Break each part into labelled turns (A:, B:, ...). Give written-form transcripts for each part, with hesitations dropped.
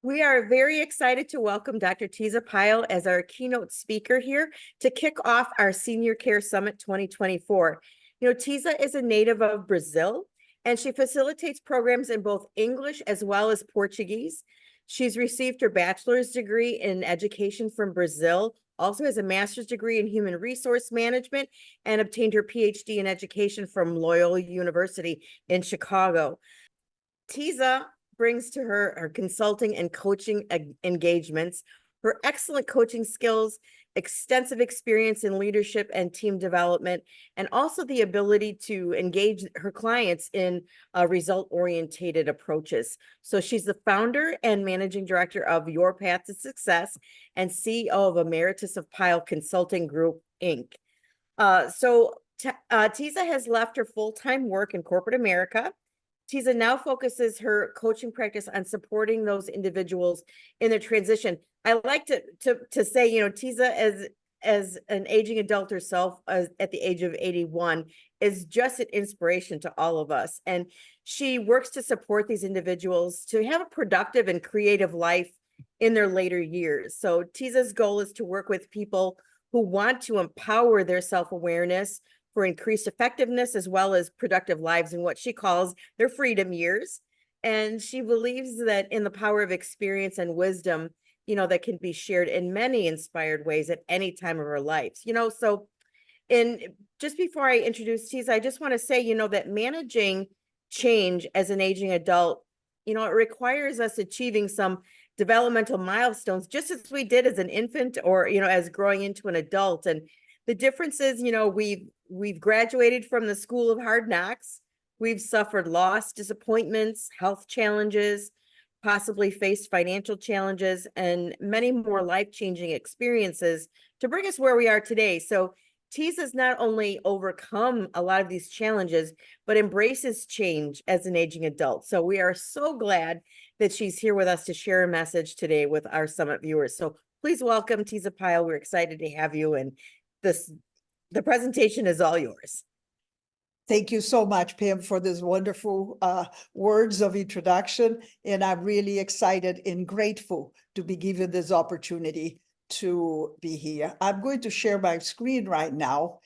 A: We are very excited to welcome Dr. Tiza Pyle as our keynote speaker here to kick off our Senior Care Summit 2024. Tiza is a native of Brazil, and she facilitates programs in both English as well as Portuguese. She's received her bachelor's degree in education from Brazil, also has a master's degree in human resource management, and obtained her PhD in education from Loyola University in Chicago. Tiza brings to her consulting and coaching engagements, her excellent coaching skills, extensive experience in leadership and team development, and also the ability to engage her clients in result-oriented approaches. So she's the founder and managing director of Your Path to Success and CEO of Emeritus of Pyle Consulting Group, Inc. Tiza has left her full-time work in corporate America. Tiza now focuses her coaching practice on supporting those individuals in their transition. I like to say, Tiza as an aging adult herself, at the age of 81, is just an inspiration to all of us. And she works to support these individuals to have a productive and creative life in their later years. So Tiza's goal is to work with people who want to empower their self-awareness for increased effectiveness as well as productive lives in what she calls their freedom years. And she believes that in the power of experience and wisdom, that can be shared in many inspired ways at any time of our lives. So just before I introduce Tiza, I just want to say, that managing change as an aging adult, it requires us achieving some developmental milestones, just as we did as an infant or, as growing into an adult. And the difference is, we've graduated from the school of hard knocks. We've suffered loss, disappointments, health challenges, possibly faced financial challenges, and many more life-changing experiences to bring us where we are today. So Tiza's not only overcome a lot of these challenges, but embraces change as an aging adult. So we are so glad that she's here with us to share a message today with our summit viewers. So please welcome Tiza Pyle. We're excited to have you, and the presentation is all yours.
B: Thank you so much, Pam, for this wonderful words of introduction. And I'm really excited and grateful to be given this opportunity to be here. I'm going to share my screen right now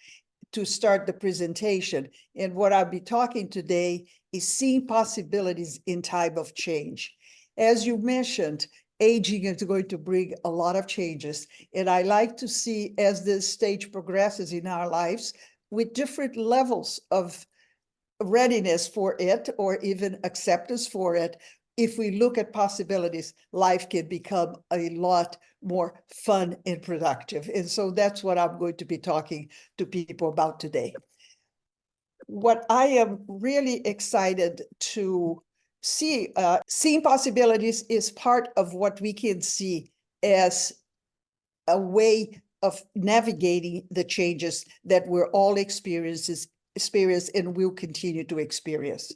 B: to start the presentation. And what I'll be talking today is seeing possibilities in time of change. As you mentioned, aging is going to bring a lot of changes. And I like to see, as this stage progresses in our lives, with different levels of readiness for it or even acceptance for it, if we look at possibilities, life can become a lot more fun and productive. And so that's what I'm going to be talking to people about today. What I am really excited to see, seeing possibilities is part of what we can see as a way of navigating the changes that we're all experience and will continue to experience.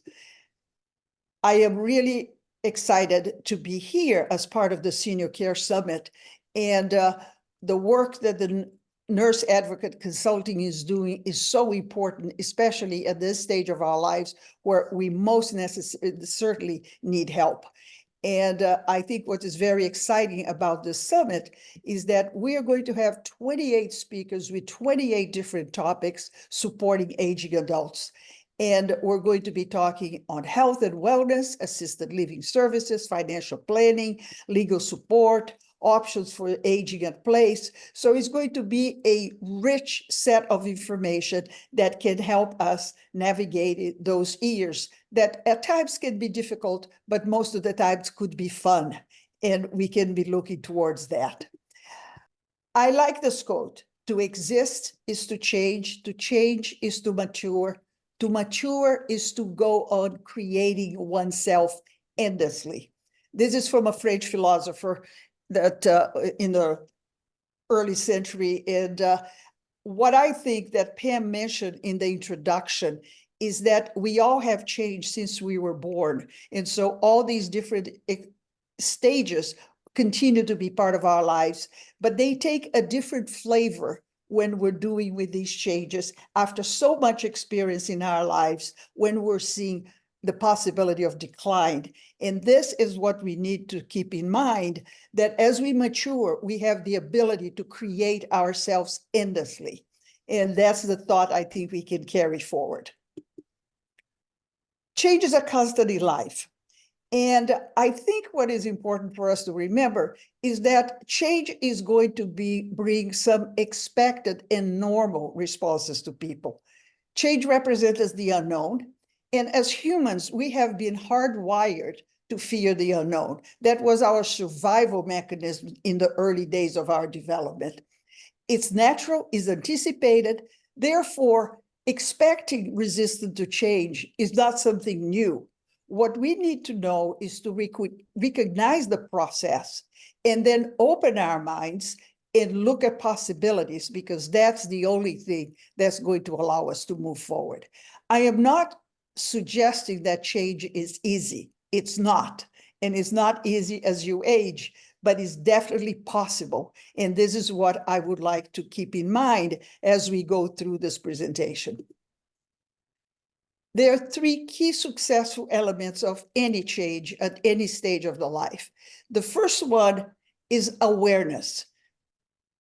B: I am really excited to be here as part of the Senior Care Summit, and the work that the Nurse Advocate Consulting is doing is so important, especially at this stage of our lives where we most certainly need help. And I think what is very exciting about this summit is that we are going to have 28 speakers with 28 different topics supporting aging adults. And we're going to be talking on health and wellness, assisted living services, financial planning, legal support, options for aging in place. So it's going to be a rich set of information that can help us navigate those years that at times can be difficult, but most of the times could be fun. And we can be looking towards that. I like this quote: to exist is to change is to mature is to go on creating oneself endlessly. This is from a French philosopher that in the early century. And what I think that Pam mentioned in the introduction is that we all have changed since we were born. And so all these different stages continue to be part of our lives, but they take a different flavor when we're doing with these changes after so much experience in our lives, when we're seeing the possibility of decline. And this is what we need to keep in mind, that as we mature, we have the ability to create ourselves endlessly. And that's the thought I think we can carry forward. Change is a constant in life. And I think what is important for us to remember is that change is going to bring some expected and normal responses to people. Change represents the unknown. And as humans, we have been hardwired to fear the unknown. That was our survival mechanism in the early days of our development. It's natural, is anticipated. Therefore, expecting resistance to change is not something new. What we need to know is to recognize the process and then open our minds and look at possibilities, because that's the only thing that's going to allow us to move forward. I am not suggesting that change is easy. It's not. And it's not easy as you age, but it's definitely possible. And this is what I would like to keep in mind as we go through this presentation. There are three key successful elements of any change at any stage of the life. The first one is awareness.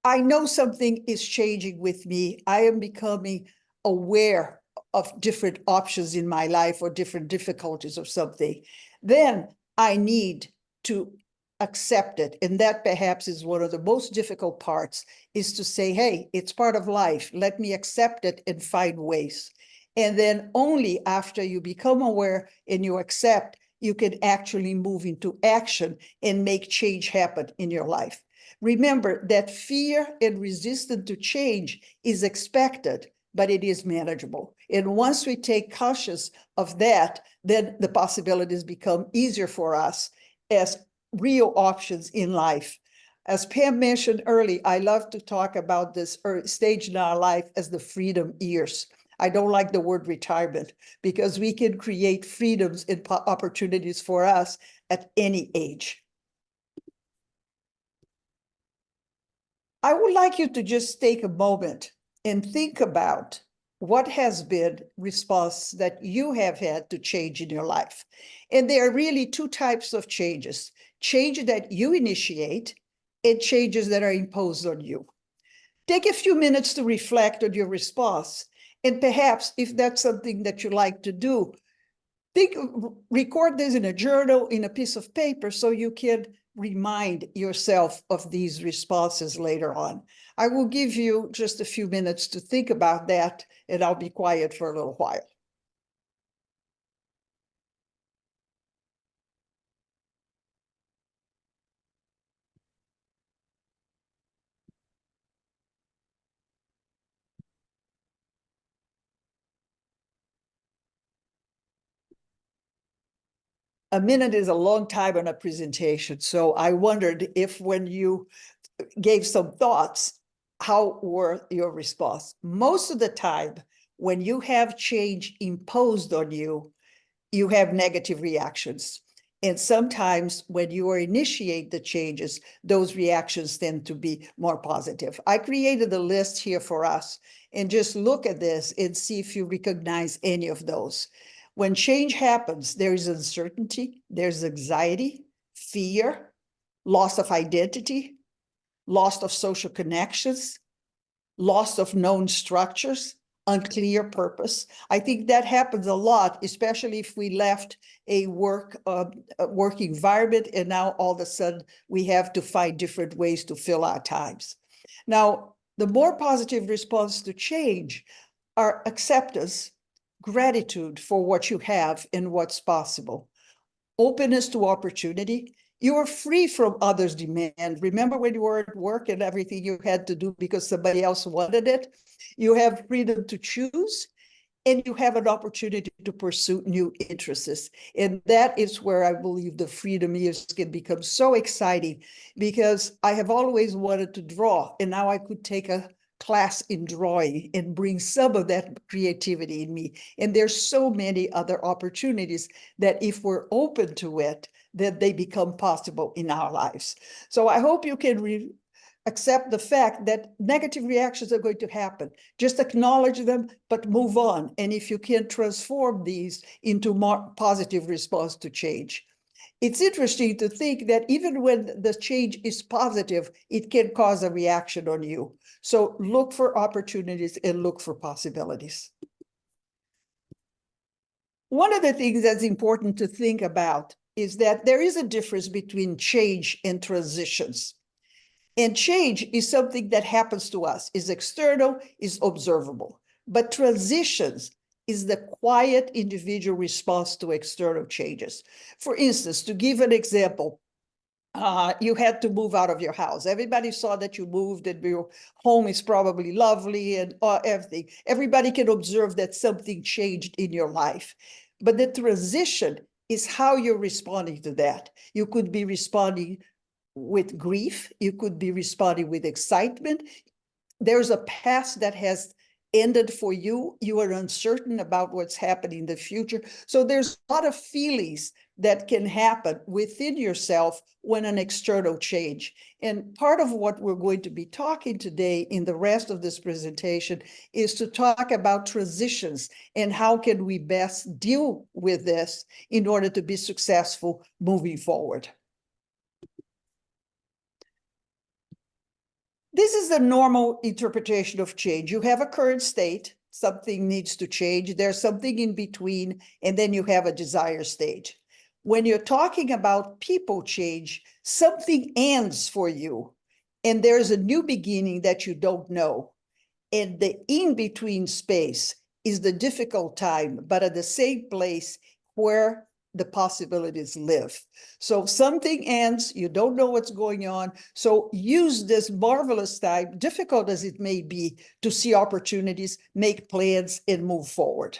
B: I know something is changing with me. I am becoming aware of different options in my life or different difficulties of something. Then I need to accept it. And that perhaps is one of the most difficult parts, is to say, hey, it's part of life. Let me accept it and find ways. And then only after you become aware and you accept, you can actually move into action and make change happen in your life. Remember that fear and resistance to change is expected, but it is manageable. And once we take conscious of that, then the possibilities become easier for us as real options in life. As Pam mentioned earlier, I love to talk about this stage in our life as the freedom years. I don't like the word retirement, because we can create freedoms and opportunities for us at any age. I would like you to just take a moment and think about what has been response that you have had to change in your life. And there are really two types of changes: change that you initiate and changes that are imposed on you. Take a few minutes to reflect on your response. And perhaps if that's something that you like to do, record this in a journal, in a piece of paper, so you can remind yourself of these responses later on. I will give you just a few minutes to think about that, and I'll be quiet for a little while. A minute is a long time on a presentation, so I wondered if when you gave some thoughts, how were your response? Most of the time, when you have change imposed on you, you have negative reactions. And sometimes when you initiate the changes, those reactions tend to be more positive. I created a list here for us, and just look at this and see if you recognize any of those. When change happens, there is uncertainty, there's anxiety, fear, loss of identity, loss of social connections, loss of known structures, unclear purpose. I think that happens a lot, especially if we left a work environment and now all of a sudden we have to find different ways to fill our times. Now, the more positive response to change are acceptance, gratitude for what you have and what's possible, openness to opportunity. You are free from others' demand. Remember when you were at work and everything you had to do because somebody else wanted it? You have freedom to choose, and you have an opportunity to pursue new interests. And that is where I believe the freedom years can become so exciting, because I have always wanted to draw, and now I could take a class in drawing and bring some of that creativity in me. And there's so many other opportunities that if we're open to it, that they become possible in our lives. So I hope you can accept the fact that negative reactions are going to happen. Just acknowledge them, but move on. And if you can transform these into more positive response to change. It's interesting to think that even when the change is positive, it can cause a reaction on you. So look for opportunities and look for possibilities. One of the things that's important to think about is that there is a difference between change and transitions. And change is something that happens to us, is external, is observable. But transitions is the quiet individual response to external changes. For instance, to give an example, you had to move out of your house. Everybody saw that you moved and your home is probably lovely and everything. Everybody can observe that something changed in your life. But the transition is how you're responding to that. You could be responding with grief. You could be responding with excitement. There's a past that has ended for you. You are uncertain about what's happening in the future. So there's a lot of feelings that can happen within yourself when an external change. And part of what we're going to be talking today in the rest of this presentation is to talk about transitions and how can we best deal with this in order to be successful moving forward. This is the normal interpretation of change. You have a current state, something needs to change, there's something in between, and then you have a desired state. When you're talking about people change, something ends for you, and there's a new beginning that you don't know. And the in-between space is the difficult time, but at the same place where the possibilities live. So something ends, you don't know what's going on. So use this marvelous time, difficult as it may be, to see opportunities, make plans, and move forward.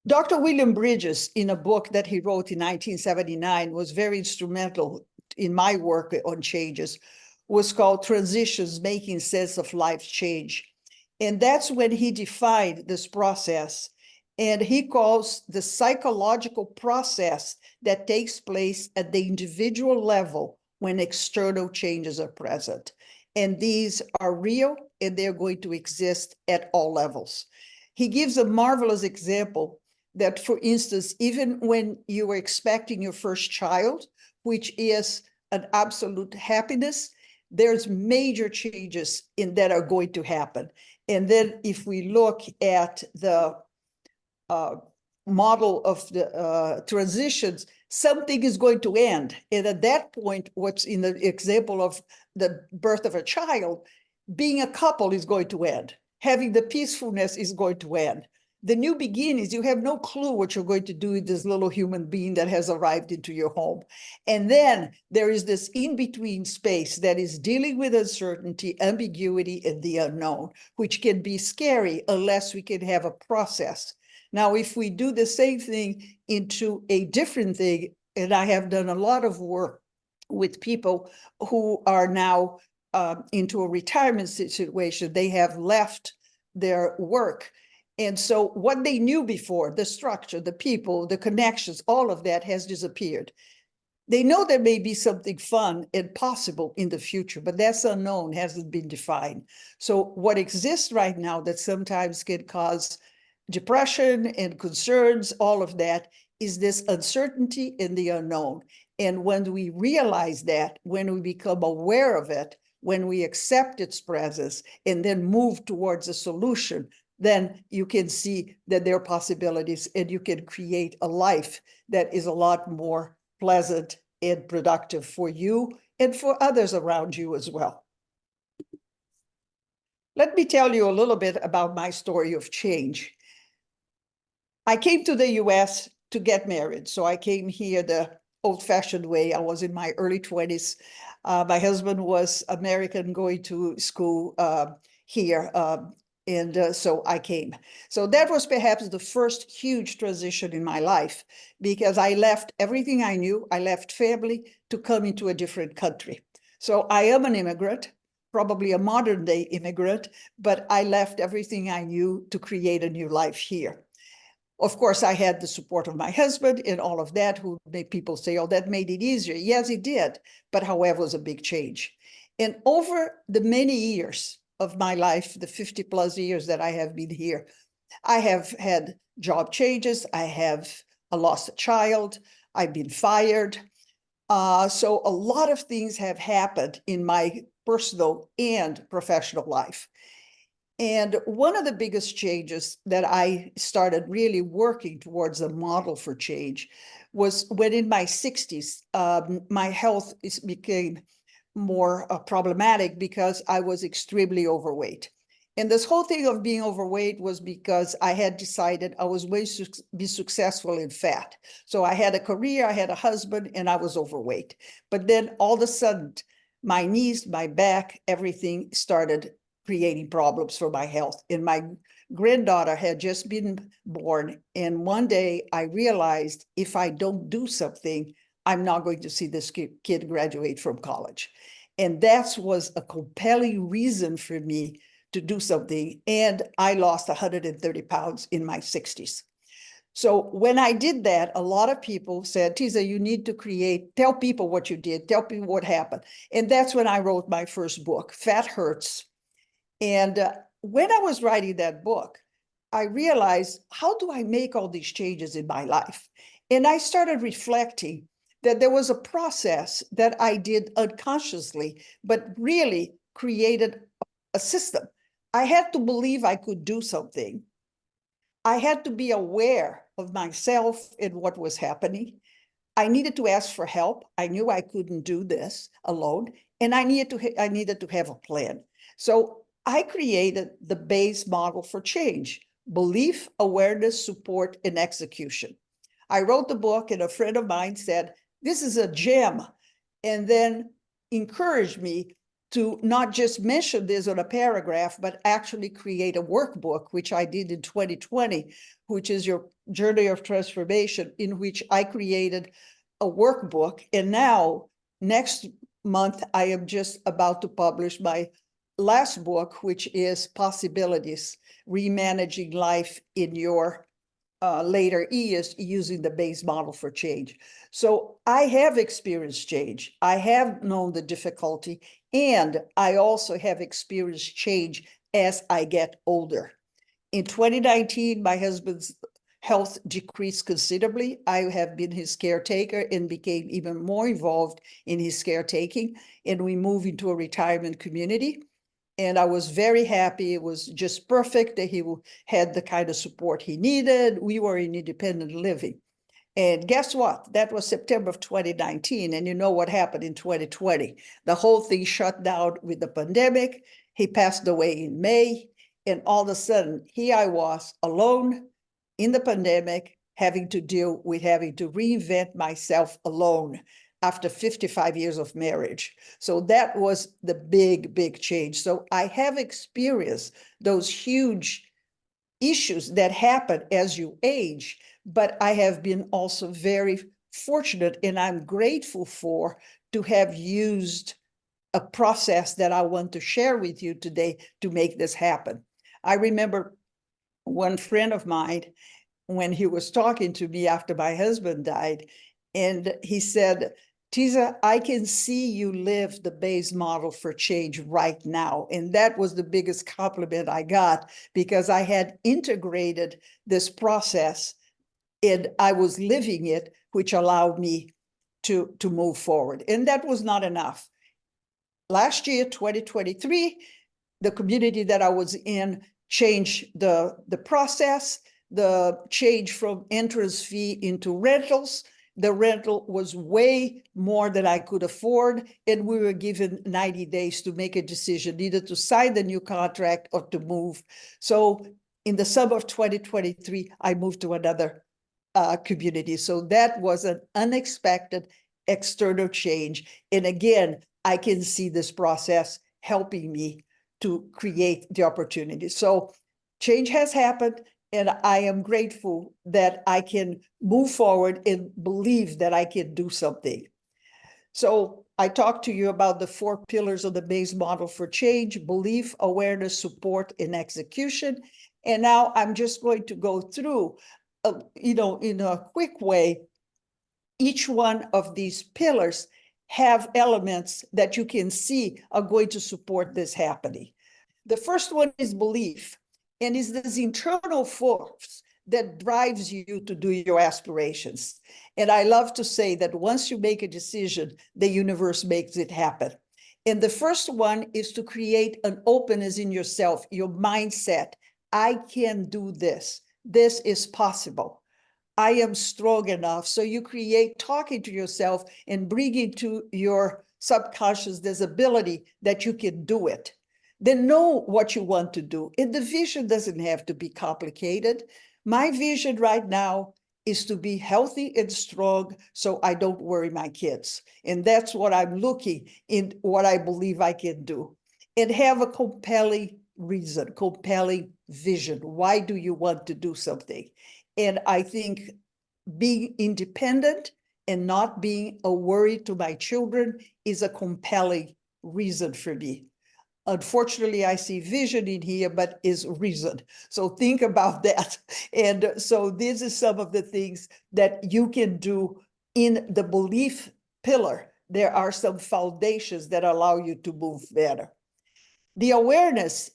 B: Dr. William Bridges, in a book that he wrote in 1979, was very instrumental in my work on changes, was called Transitions, Making Sense of Life's Change. And that's when he defined this process. And he calls the psychological process that takes place at the individual level when external changes are present. And these are real, and they're going to exist at all levels. He gives a marvelous example that, for instance, even when you are expecting your first child, which is an absolute happiness, there's major changes that are going to happen. And then if we look at the model of the transitions, something is going to end. And at that point, what's in the example of the birth of a child, being a couple is going to end. Having the peacefulness is going to end. The new beginnings, you have no clue what you're going to do with this little human being that has arrived into your home. And then there is this in-between space that is dealing with uncertainty, ambiguity, and the unknown, which can be scary unless we can have a process. Now, if we do the same thing into a different thing, and I have done a lot of work with people who are now into a retirement situation, they have left their work. And so what they knew before, the structure, the people, the connections, all of that has disappeared. They know there may be something fun and possible in the future, but that's unknown, hasn't been defined. So what exists right now that sometimes can cause depression and concerns, all of that, is this uncertainty in the unknown. And when we realize that, when we become aware of it, when we accept its presence and then move towards a solution, then you can see that there are possibilities and you can create a life that is a lot more pleasant and productive for you and for others around you as well. Let me tell you a little bit about my story of change. I came to the US to get married. So I came here the old-fashioned way. I was in my early 20s. My husband was American, going to school here. So I came. So that was perhaps the first huge transition in my life, because I left everything I knew. I left family to come into a different country. So I am an immigrant, probably a modern day immigrant, but I left everything I knew to create a new life here. Of course, I had the support of my husband and all of that, who made people say, oh, that made it easier. Yes, it did. But however, it was a big change. And over the many years of my life, the 50 plus years that I have been here, I have had job changes. I have lost a child. I've been fired. So a lot of things have happened in my personal and professional life. And one of the biggest changes that I started really working towards a model for change was when in my 60s, my health became more problematic because I was extremely overweight. And this whole thing of being overweight was because I had decided I was going to be successful in fat. So I had a career, I had a husband, and I was overweight. But then all of a sudden, my knees, my back, everything started creating problems for my health. And my granddaughter had just been born. And one day I realized if I don't do something, I'm not going to see this kid graduate from college. And that was a compelling reason for me to do something. And I lost 130 pounds in my 60s. So when I did that, a lot of people said, Tiza, you need to tell people what you did, tell people what happened. And that's when I wrote my first book, Fat Hurts. And when I was writing that book, I realized, how do I make all these changes in my life? And I started reflecting that there was a process that I did unconsciously, but really created a system. I had to believe I could do something. I had to be aware of myself and what was happening. I needed to ask for help. I knew I couldn't do this alone, and I needed to have a plan. So I created the base model for change: belief, awareness, support, and execution. I wrote the book, and a friend of mine said, this is a gem, and then encouraged me to not just mention this on a paragraph, but actually create a workbook, which I did in 2020, which is your journey of transformation, in which I created a workbook. And now, next month, I am just about to publish my last book, which is Possibilities, Remanaging Life in Your later years using the base model for change. So I have experienced change. I have known the difficulty, and I also have experienced change as I get older. In 2019, my husband's health decreased considerably. I have been his caretaker and became even more involved in his caretaking, and we moved into a retirement community. And I was very happy. It was just perfect that he had the kind of support he needed. We were in independent living. And guess what? That was September of 2019. And you know what happened in 2020? The whole thing shut down with the pandemic. He passed away in May. And all of a sudden, here I was alone in the pandemic, having to deal with having to reinvent myself alone after 55 years of marriage. So that was the big, big change. So I have experienced those huge issues that happen as you age, but I have been also very fortunate, and I'm grateful to have used a process that I want to share with you today to make this happen. I remember one friend of mine, when he was talking to me after my husband died, and he said, Tiza, I can see you live the base model for change right now. And that was the biggest compliment I got, because I had integrated this process and I was living it, which allowed me to move forward. And that was not enough. Last year, 2023, the community that I was in changed the process, the change from entrance fee into rentals. The rental was way more than I could afford, and we were given 90 days to make a decision, either to sign the new contract or to move. So in the summer of 2023, I moved to another community. So that was an unexpected external change. And again, I can see this process helping me to create the opportunity. So change has happened. And I am grateful that I can move forward and believe that I can do something. So I talked to you about the 4 pillars of the base model for change: belief, awareness, support, and execution. And now I'm just going to go through in a quick way, each one of these pillars have elements that you can see are going to support this happening. The first one is belief, and is this internal force that drives you to do your aspirations. And I love to say that once you make a decision, the universe makes it happen. And the first one is to create an openness in yourself, your mindset. I can do this. This is possible. I am strong enough. So you create talking to yourself and bringing to your subconscious this ability that you can do it. Then know what you want to do. And the vision doesn't have to be complicated. My vision right now is to be healthy and strong so I don't worry my kids. And that's what I'm looking in, what I believe I can do. And have a compelling reason, compelling vision. Why do you want to do something? And I think being independent and not being a worry to my children is a compelling reason for me. Unfortunately, I see vision in here, but is reason. So think about that. And so this is some of the things that you can do in the belief pillar. There are some foundations that allow you to move better. The awareness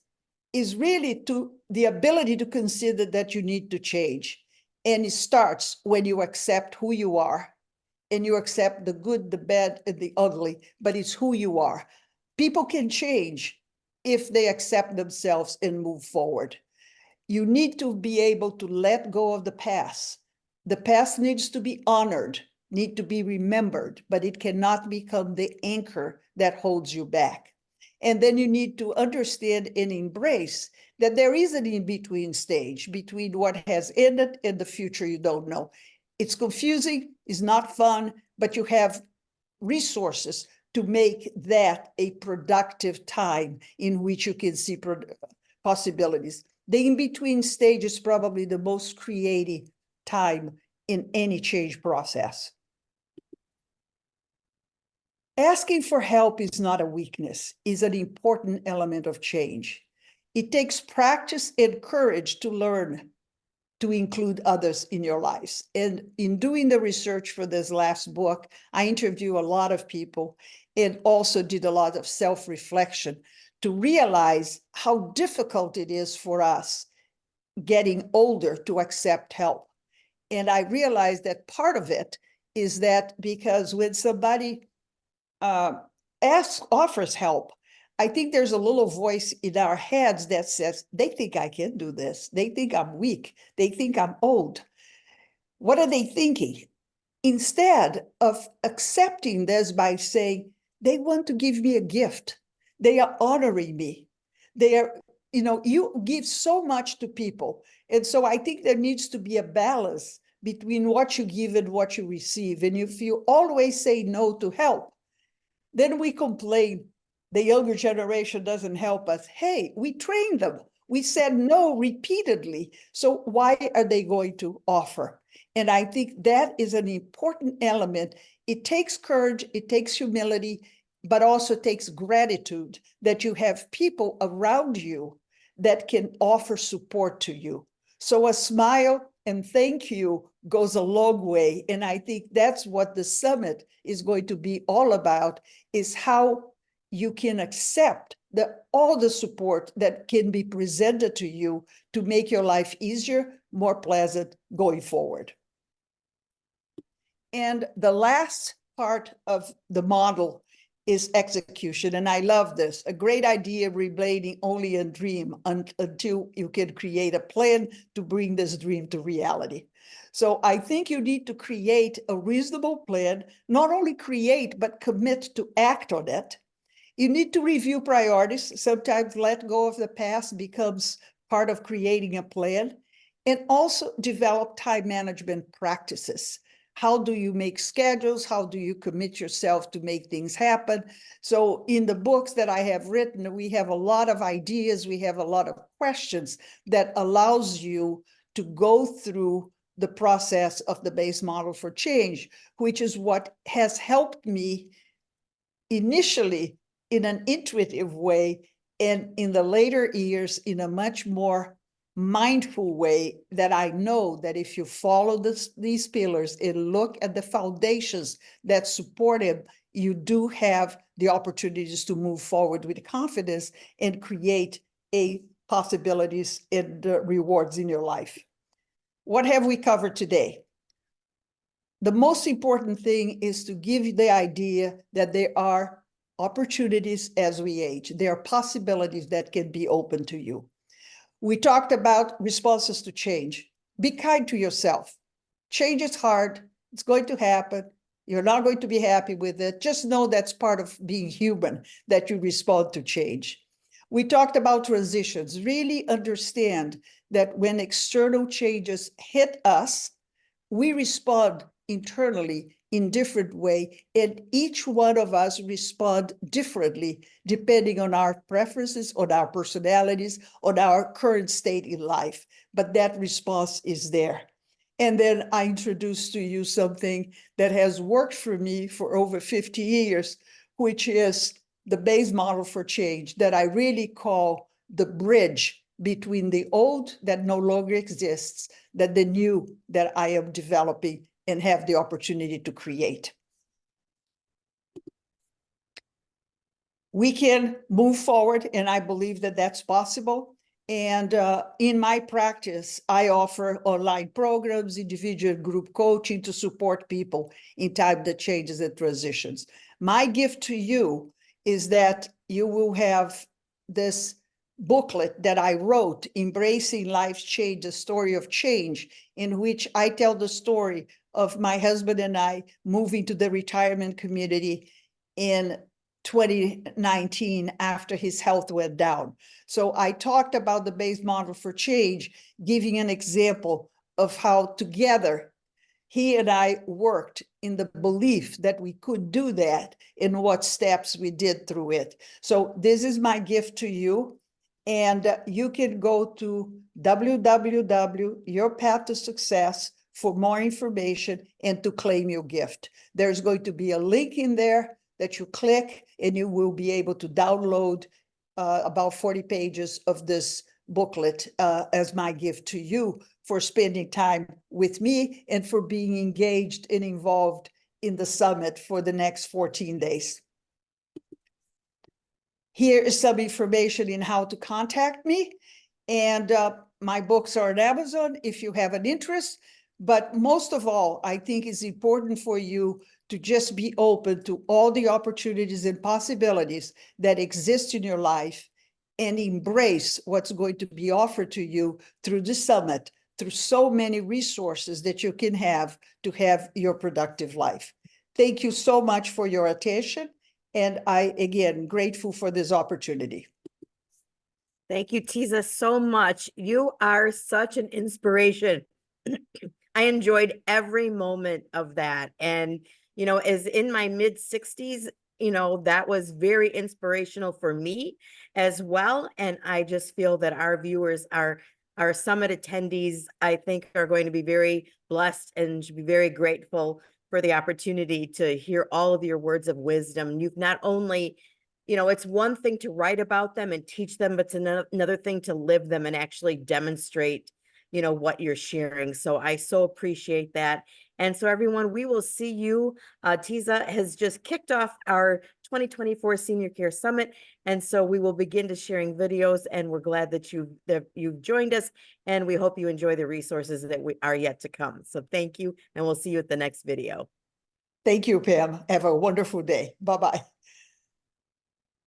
B: is really the ability to consider that you need to change. And it starts when you accept who you are, and you accept the good, the bad, and the ugly, but it's who you are. People can change if they accept themselves and move forward. You need to be able to let go of the past. The past needs to be honored, need to be remembered, but it cannot become the anchor that holds you back. And then you need to understand and embrace that there is an in-between stage between what has ended and the future you don't know. It's confusing, it's not fun, but you have resources to make that a productive time in which you can see possibilities. The in-between stage is probably the most creative time in any change process. Asking for help is not a weakness, it's an important element of change. It takes practice and courage to learn to include others in your lives. And in doing the research for this last book, I interview a lot of people and also did a lot of self-reflection to realize how difficult it is for us getting older to accept help. And I realized that part of it is that because when somebody offers help, I think there's a little voice in our heads that says, they think I can do this. They think I'm weak. They think I'm old. What are they thinking? Instead of accepting this by saying, they want to give me a gift. They are honoring me. They are, you give so much to people. And so I think there needs to be a balance between what you give and what you receive. And if you always say no to help, then we complain the younger generation doesn't help us. Hey, we trained them. We said no repeatedly. So why are they going to offer? And I think that is an important element. It takes courage, it takes humility, but also takes gratitude that you have people around you that can offer support to you. So a smile and thank you goes a long way. And I think that's what the summit is going to be all about, is how you can accept all the support that can be presented to you to make your life easier, more pleasant going forward. And the last part of the model is execution. And I love this. A great idea remaining only a dream until you can create a plan to bring this dream to reality. So I think you need to create a reasonable plan, not only create, but commit to act on it. You need to review priorities. Sometimes let go of the past becomes part of creating a plan, and also develop time management practices. How do you make schedules? How do you commit yourself to make things happen? So in the books that I have written, we have a lot of ideas. We have a lot of questions that allows you to go through the process of the base model for change, which is what has helped me initially in an intuitive way, and in the later years in a much more mindful way that I know that if you follow these pillars and look at the foundations that support it, you do have the opportunities to move forward with confidence and create possibilities and rewards in your life. What have we covered today? The most important thing is to give you the idea that there are opportunities as we age. There are possibilities that can be open to you. We talked about responses to change. Be kind to yourself. Change is hard. It's going to happen. You're not going to be happy with it. Just know that's part of being human, that you respond to change. We talked about transitions. Really understand that when external changes hit us, we respond internally in different way, and each one of us respond differently depending on our preferences, on our personalities, on our current state in life. But that response is there. And then I introduced to you something that has worked for me for over 50 years, which is the base model for change that I really call the bridge between the old that no longer exists, that the new that I am developing and have the opportunity to create. We can move forward, and I believe that that's possible. And in my practice, I offer online programs, individual group coaching to support people in time that changes and transitions. My gift to you is that you will have this booklet that I wrote, Embracing Life's Change, a story of change, in which I tell the story of my husband and I moving to the retirement community in 2019 after his health went down. So I talked about the base model for change, giving an example of how together he and I worked in the belief that we could do that and what steps we did through it. So this is my gift to you. And you can go to www.yourpathtosuccess for more information and to claim your gift. There's going to be a link in there that you click, and you will be able to download about 40 pages of this booklet as my gift to you for spending time with me and for being engaged and involved in the summit for the next 14 days. Here is some information in how to contact me. And my books are on Amazon if you have an interest. But most of all, I think it's important for you to just be open to all the opportunities and possibilities that exist in your life and embrace what's going to be offered to you through the summit, through so many resources that you can have to have your productive life. Thank you so much for your attention. And I, again, grateful for this opportunity.
A: Thank you, Tiza, so much. You are such an inspiration. I enjoyed every moment of that. And, you know, as in my mid 60s, you know, that was very inspirational for me as well. And I just feel that our viewers, our summit attendees, I think are going to be very blessed and should be very grateful for the opportunity to hear all of your words of wisdom. You've not only, you know, it's one thing to write about them and teach them, but it's another thing to live them and actually demonstrate, you know, what you're sharing. So I so appreciate that. And so everyone, we will see you. Tiza has just kicked off our 2024 Senior Care Summit. And so we will begin to sharing videos, and we're glad that you've joined us, and we hope you enjoy the resources that are yet to come. So thank you, and we'll see you at the next video.
B: Thank you, Pam. Have a wonderful day. Bye-bye.